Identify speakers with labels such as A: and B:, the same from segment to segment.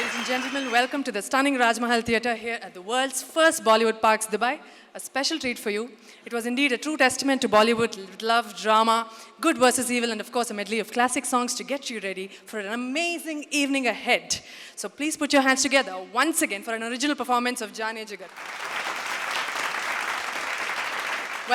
A: Ladies and gentlemen, welcome to the stunning Raj Mahal Theatre here at the world's first Bollywood Parks, Dubai. A special treat for you. It was indeed a true testament to Bollywood with love, drama, good versus evil, and of course a medley of classic songs to get you ready for an amazing evening ahead. So please put your hands together once again for an original performance of Jaane Jigar.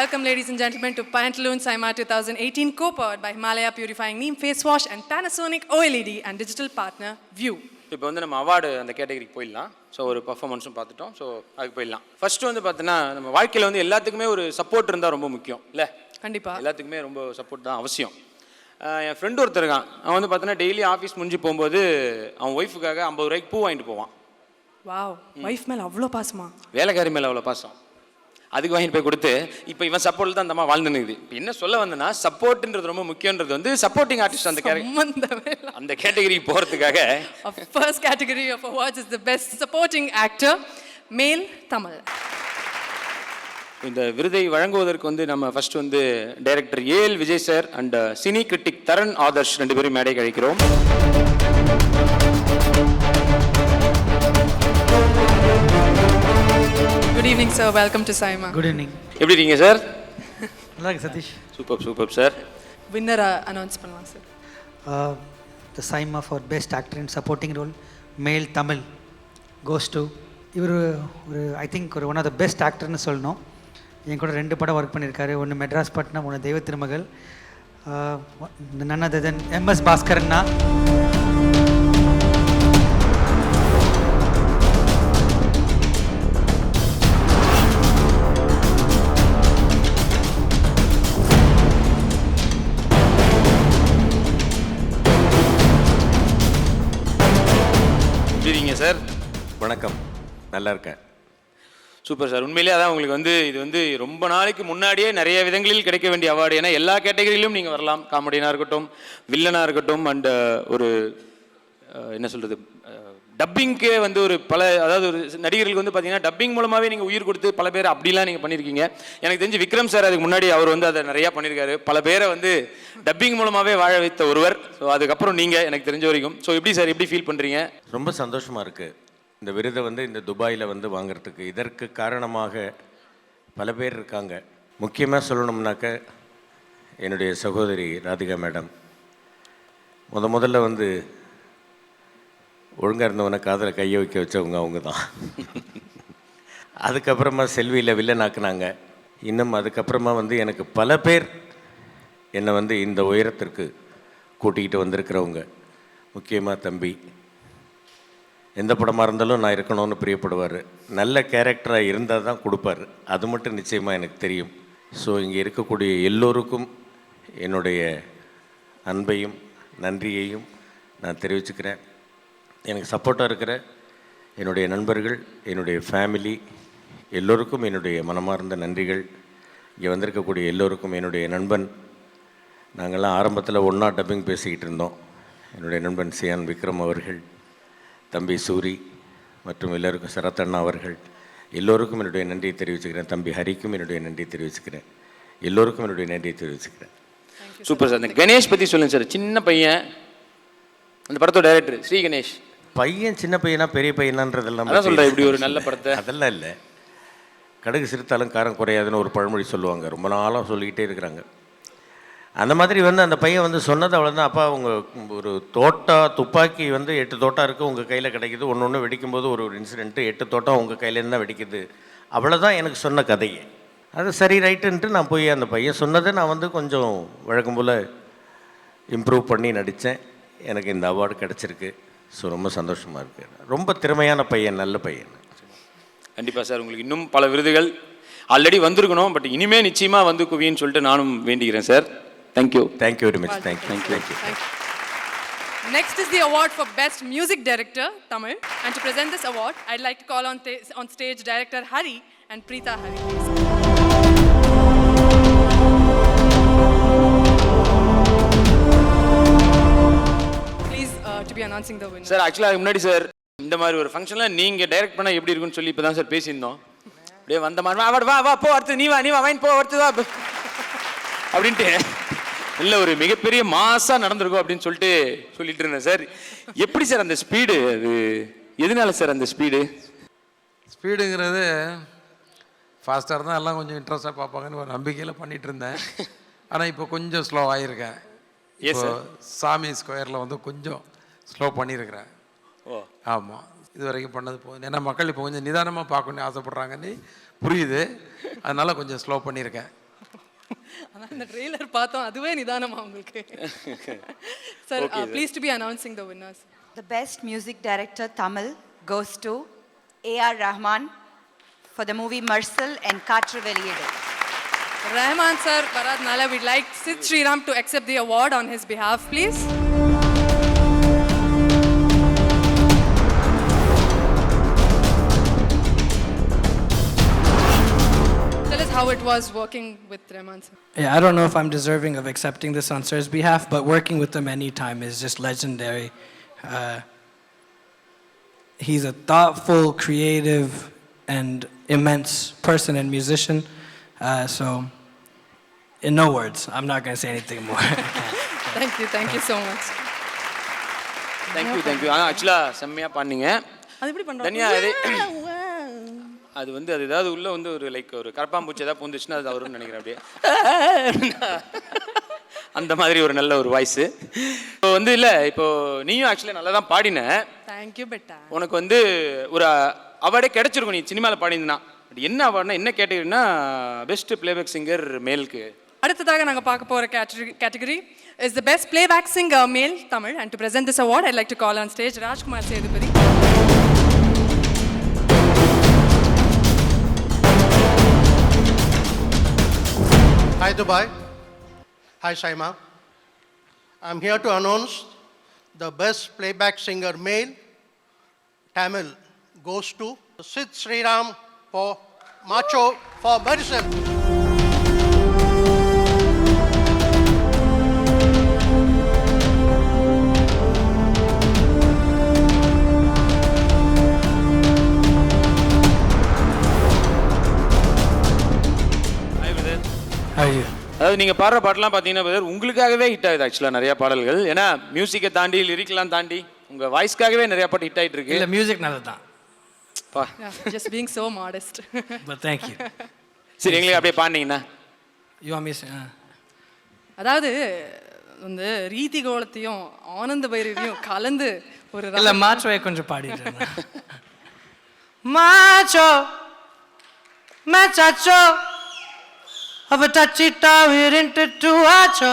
A: Welcome, ladies and gentlemen, to Pantaloons Saima 2018, co-powered by Himalaya Purifying Neem Face Wash and Panasonic OLED and digital partner View.
B: இப்போ வந்து நம்ம award அந்த கேட்டகரிக்கு போயிடலாம். So ஒரு பர்ஃபார்மன்ஸும் பார்த்துட்டோம். So அதுக்கு போயிடலாம். ஃபர்ஸ்ட்டு வந்து பார்த்தீங்கன்னா நம்ம வாழ்க்கையில் வந்து எல்லாத்துக்குமே ஒரு சப்போர்ட் இருந்தால் ரொம்ப முக்கியம் இல்லை?
A: கண்டிப்பாக
B: எல்லாத்துக்குமே ரொம்ப சப்போர்ட் தான் அவசியம். என் ஃப்ரெண்டு ஒருத்தர் இருக்கான். அவன் வந்து பார்த்தீங்கன்னா டெய்லி ஆஃபீஸ் முடிஞ்சு போகும்போது அவன் ஒய்ஃபுக்காக 50 ரூபாய்க்கு பூ வாங்கிட்டு போவான்.
A: வாவ், ஒய்ஃப் மேலே அவ்வளோ பாசமா?
B: வேலைக்காரி மேலே அவ்வளோ பாசம். அதுக்கு வாங்கிட்டு போய் கொடுத்து இப்போ இவன் சப்போர்ட்டில் தான் அந்த அம்மா வாழ்ந்துனுக்குது. இப்போ என்ன சொல்ல வந்தேன்னா, சப்போர்ட்ன்றது ரொம்ப முக்கியன்றது வந்து சப்போர்ட்டிங் ஆர்டிஸ்ட் அந்த கேட்டகரி போகிறதுக்காக
A: first category of awards is the best supporting actor male Tamil.
B: இந்த விருதை வழங்குவதற்கு வந்து நம்ம ஃபர்ஸ்ட் வந்து director AL Vijay sir and cine critic Taran Adarsh 2 பேரும் மேடை கழிக்கிறோம்.
A: Good evening, sir. Welcome to Saima.
C: Good evening.
B: எப்படி இருக்கீங்க சார்?
C: நல்லா இருக்கு Sathish.
B: Super sir.
A: Winner announce பண்ணலாம் sir.
C: The Saima for Best Actor in Supporting Role Male Tamil goes to இவர் ஒரு ஐ திங்க் ஒரு ஒன் ஆஃப் த பெஸ்ட் ஆக்டர்னு சொல்லணும். என் கூட 2 படம் ஒர்க் பண்ணியிருக்காரு. ஒன்று மெட்ராஸ் பட்டினம், ஒன்று தெய்வ திருமகள். none other than MS பாஸ்கரன்னா.
B: சார்
D: வணக்கம், நல்லா இருக்கேன்.
B: Super sir. உண்மையிலேயே அதான் உங்களுக்கு வந்து இது வந்து ரொம்ப நாளைக்கு முன்னாடியே நிறைய விதங்களில் கிடைக்க வேண்டிய அவார்டு. ஏன்னா எல்லா கேட்டகரியிலும் நீங்கள் வரலாம். காமெடியனாக இருக்கட்டும், வில்லனாக இருக்கட்டும், அண்ட் ஒரு என்ன சொல்கிறது, டப்பிங்க்கே வந்து ஒரு அதாவது ஒரு நடிகர்களுக்கு வந்து பார்த்தீங்கன்னா டப்பிங் மூலமாகவே நீங்கள் உயிர் கொடுத்து பல பேர் அப்படிலாம் நீங்கள் பண்ணியிருக்கீங்க. எனக்கு தெரிஞ்சு விக்ரம் சார் அதுக்கு முன்னாடி அவர் வந்து அதை நிறையா பண்ணியிருக்காரு. பல பேரை வந்து டப்பிங் மூலமாகவே வாழ வைத்த ஒருவர். ஸோ அதுக்கப்புறம் நீங்கள் எனக்கு தெரிஞ்ச வரைக்கும் ஸோ எப்படி சார், எப்படி ஃபீல் பண்ணுறீங்க?
D: ரொம்ப சந்தோஷமாக இருக்குது இந்த விருதை வந்து இந்த துபாயில் வந்து வாங்கிறதுக்கு. இதற்கு காரணமாக பல பேர் இருக்காங்க. முக்கியமாக சொல்லணும்னாக்க என்னுடைய சகோதரி ராதிகா மேடம் முதல்ல வந்து ஒழுங்காக இருந்தவனை காதில் கையை வைக்க வச்சவங்க அவங்க தான். அதுக்கப்புறமா செல்வியில் வில்லனாக்குனாங்க. இன்னும் அதுக்கப்புறமா வந்து எனக்கு பல பேர் என்னை வந்து இந்த உயரத்திற்கு கூட்டிக்கிட்டு வந்திருக்கிறவங்க. முக்கியமாக தம்பி எந்த படமாக இருந்தாலும் நான் இருக்கணும்னு பிரியப்படுவார். நல்ல கேரக்டராக இருந்தால் தான் கொடுப்பார். அது மட்டும் நிச்சயமாக எனக்கு தெரியும். ஸோ இங்கே இருக்கக்கூடிய எல்லோருக்கும் என்னுடைய அன்பையும் நன்றியையும் நான் தெரிவிச்சுக்கிறேன். எனக்கு சப்போர்ட்டாக இருக்கிற என்னுடைய நண்பர்கள், என்னுடைய ஃபேமிலி எல்லோருக்கும் என்னுடைய மனமார்ந்த நன்றிகள். இங்கே வந்திருக்கக்கூடிய எல்லோருக்கும் என்னுடைய நண்பன், நாங்கள்லாம் ஆரம்பத்தில் ஒன்றா டப்பிங் பேசிக்கிட்டு இருந்தோம். என்னுடைய நண்பன் சியான் விக்ரம் அவர்கள், தம்பி சூரி மற்றும் எல்லோருக்கும் சரத்தண்ணா அவர்கள் எல்லோருக்கும் என்னுடைய நன்றியை தெரிவிச்சுக்கிறேன். தம்பி ஹரிக்கும் என்னுடைய நன்றியை தெரிவிச்சுக்கிறேன். எல்லோருக்கும் என்னுடைய நன்றியை தெரிவிச்சுக்கிறேன்.
B: Super sir. இந்த கணேஷ் பற்றி சொல்லுங்கள் சார். சின்ன பையன், அந்த படத்தோட டைரக்டர் ஸ்ரீ கணேஷ்.
D: பையன் சின்ன பையனா பெரிய பையனான்றதெல்லாம்
B: சொல்கிறேன். இப்படி ஒரு நல்ல படத்தை
D: அதெல்லாம் இல்லை. கடுகு சிரித்தாலும் காரம் குறையாதுன்னு ஒரு பழமொழி சொல்லுவாங்க. ரொம்ப நாளாக சொல்லிக்கிட்டே இருக்கிறாங்க. அந்த மாதிரி வந்து அந்த பையன் வந்து சொன்னது அவ்வளோதான். அப்பா உங்கள் ஒரு துப்பாக்கி வந்து 8 தோட்டா இருக்குது, உங்கள் கையில் கிடைக்கிது. ஒன்று வெடிக்கும்போது ஒரு இன்சிடென்ட்டு 8 தோட்டம் உங்கள் கையிலேருந்து தான் வெடிக்குது. அவ்வளோதான் எனக்கு சொன்ன கதையை. அது சரி ரைட்டுன்ட்டு நான் போய் அந்த பையன் சொன்னதை நான் வந்து கொஞ்சம் வழக்கம் போல் இம்ப்ரூவ் பண்ணி நடித்தேன். எனக்கு இந்த அவார்டு கிடச்சிருக்கு. ஸோ ரொம்ப சந்தோஷமாக இருக்குது. ரொம்ப திறமையான பையன், நல்ல பையன்.
B: கண்டிப்பாக சார். உங்களுக்கு இன்னும் பல விருதுகள் ஆல்ரெடி வந்திருக்கணும், பட் இனிமேல் நிச்சயமாக வந்து குவின்னு சொல்லிட்டு நானும் வேண்டிக்கிறேன் sir. Thank you
D: very much. Thank you.
A: Next is the award for Best Music Director, Tamil. And to present this award, I'd like to call on stage Director Hari and Preeta Hari. Please to be announcing the winner.
B: Sir ஆக்சுவலாக அதுக்கு முன்னாடி sir இந்த மாதிரி ஒரு ஃபங்க்ஷனில் நீங்கள் direct பண்ணால் எப்படி இருக்குன்னு சொல்லி இப்போ தான் சார் பேசியிருந்தோம். அப்படியே வந்த மாதிரி வா போ அடுத்து நீ வா வாங்கி போ அடுத்து வா அப்படின்ட்டு இல்லை ஒரு மிகப்பெரிய மாசாக நடந்திருக்கும் அப்படின்னு சொல்லிட்டு இருந்தேன் சார். எப்படி சார் அந்த ஸ்பீடு அது எதனால சார் அந்த ஸ்பீடு?
E: ஸ்பீடுங்கிறது ஃபாஸ்ட்டாக இருந்தால் எல்லாம் கொஞ்சம் இன்ட்ரெஸ்ட்டாக பார்ப்பாங்கன்னு ஒரு நம்பிக்கையில் பண்ணிகிட்டு இருந்தேன். ஆனால் இப்போ கொஞ்சம் ஸ்லோ ஆகியிருக்கேன். இப்போ சாமி ஸ்கொயரில் வந்து கொஞ்சம் ஸ்லோ பண்ணியிருக்கிறேன்.
B: ஓ
E: ஆமாம், இது வரைக்கும் பண்ணது போதும். ஏன்னா மக்கள் இப்போ கொஞ்சம் நிதானமாக பார்க்கணுன்னு ஆசைப்பட்றாங்கன்னு புரியுது. அதனால் கொஞ்சம் ஸ்லோ பண்ணியிருக்கேன்.
A: ஆனால் இந்த ட்ரெய்லர் பார்த்தோம், அதுவே நிதானமா உங்களுக்கு. Sir please to be announcing the winners.
F: The best music director Tamil goes to A.R. Rahman for the movie Marcel and Kaatru Veliyadu.
A: Rahman sir, Varadnala, we'd like Sid Sriram to accept the award on his behalf, please. Tell us how it was working with Rahman sir.
G: Yeah, I don't know if I'm deserving of accepting this on Sir's behalf, but working with him anytime is just legendary. He's a thoughtful, creative, and immense person and musician. So, in no words, I'm not going to say anything more.
A: Thank you so much.
B: Thank you. ஆனால் ஆக்சுவலாக செம்மையாக பண்ணீங்க.
A: அது எப்படி பண்றோம்?
B: தனியா அது வந்து அது ஏதாவது உள்ள வந்து ஒரு லைக் ஒரு கரப்பாம்பூச்சி ஏதாவது பூந்துச்சுன்னா அது வரும்னு நினைக்கிறேன். அப்படியே அந்த மாதிரி ஒரு நல்ல ஒரு வாய்ஸு. இப்போ வந்து இல்லை, இப்போ நீயும் ஆக்சுவலி நல்லா தான் பாடின.
A: தேங்க்யூ பெட்டா.
B: உனக்கு வந்து ஒரு அவார்டே கிடைச்சிருக்கும் நீ சினிமாவில் பாடினா. பட் என்ன அவார்ட்னா என்ன கேட்டகரினா பெஸ்ட் பிளேபேக் சிங்கர் மேலுக்கு.
A: அடுத்ததாக நாங்கள் பார்க்க போகிற category is the best playback singer male Tamil, and to present this award I'd like to call on stage Rajkumar Sedupati.
H: Hi Dubai. Hi Saima. I'm here to announce the best playback singer male Tamil goes to Sid Sriram for Macho for Marcel.
G: How are you?
B: அதாவது நீங்கள் பாடுற பாட்டெலாம் பார்த்தீங்கன்னா brother உங்களுக்காகவே hit ஆகுது ஆக்சுவலாக நிறையா பாடல்கள். ஏன்னா மியூசிக்கை தாண்டி லிரிக்லாம் தாண்டி உங்கள் வாய்ஸ்க்காகவே நிறையா பாட்டு ஹிட் ஆகிட்டு இருக்கு.
G: இல்லை, மியூசிக் நல்லது தான்.
A: Just being so modest.
G: But thank you.
B: சரி, எங்களுக்கு அப்படியே பாடினீங்கன்னா.
G: You want me to say?
A: அதாவது வந்து ரீதி கோலத்தையும் ஆனந்த பைரவியும் கலந்து ஒரு
G: இல்லை, மாச்சோவை கொஞ்சம் பாடிடுறேன். மாச்சோ மேச்சாச்சோ अब tachita virintu tu acho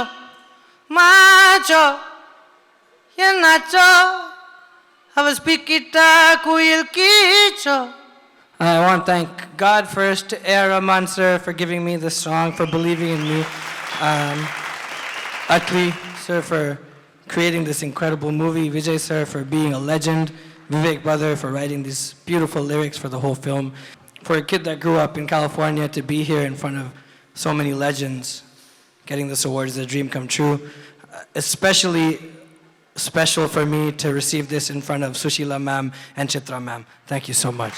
G: macho ya nacho अब speakita kuil kicho. I want to thank God first, A.R. Rahman sir, for giving me this song, for believing in me. Atri sir for creating this incredible movie. Vijay sir for being a legend. Vivek brother for writing these beautiful lyrics for the whole film. For a kid that grew up in California to be here in front of so many legends, getting this award is a dream come true. Especially special for me to receive this in front of Sushila ma'am and Chitra ma'am. Thank you so much.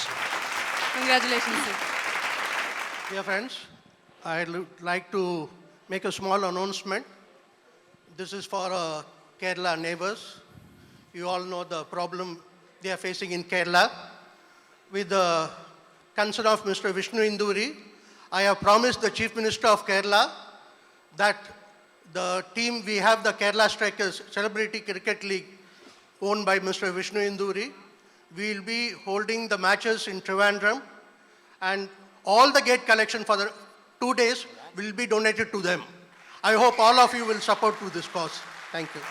A: Congratulations sir.
H: Dear friends, I'd like to make a small announcement. This is for Kerala neighbors. You all know the problem they are facing in Kerala. With the consent of Mr. Vishnu Induri, I have promised the Chief Minister of Kerala that the team, we have the Kerala Strikers Celebrity Cricket League owned by Mr. Vishnu Induri. We will be holding the matches in Trivandrum, and all the gate collection for the 2 days will be donated to them. I hope all of you will support to this cause. Thank you.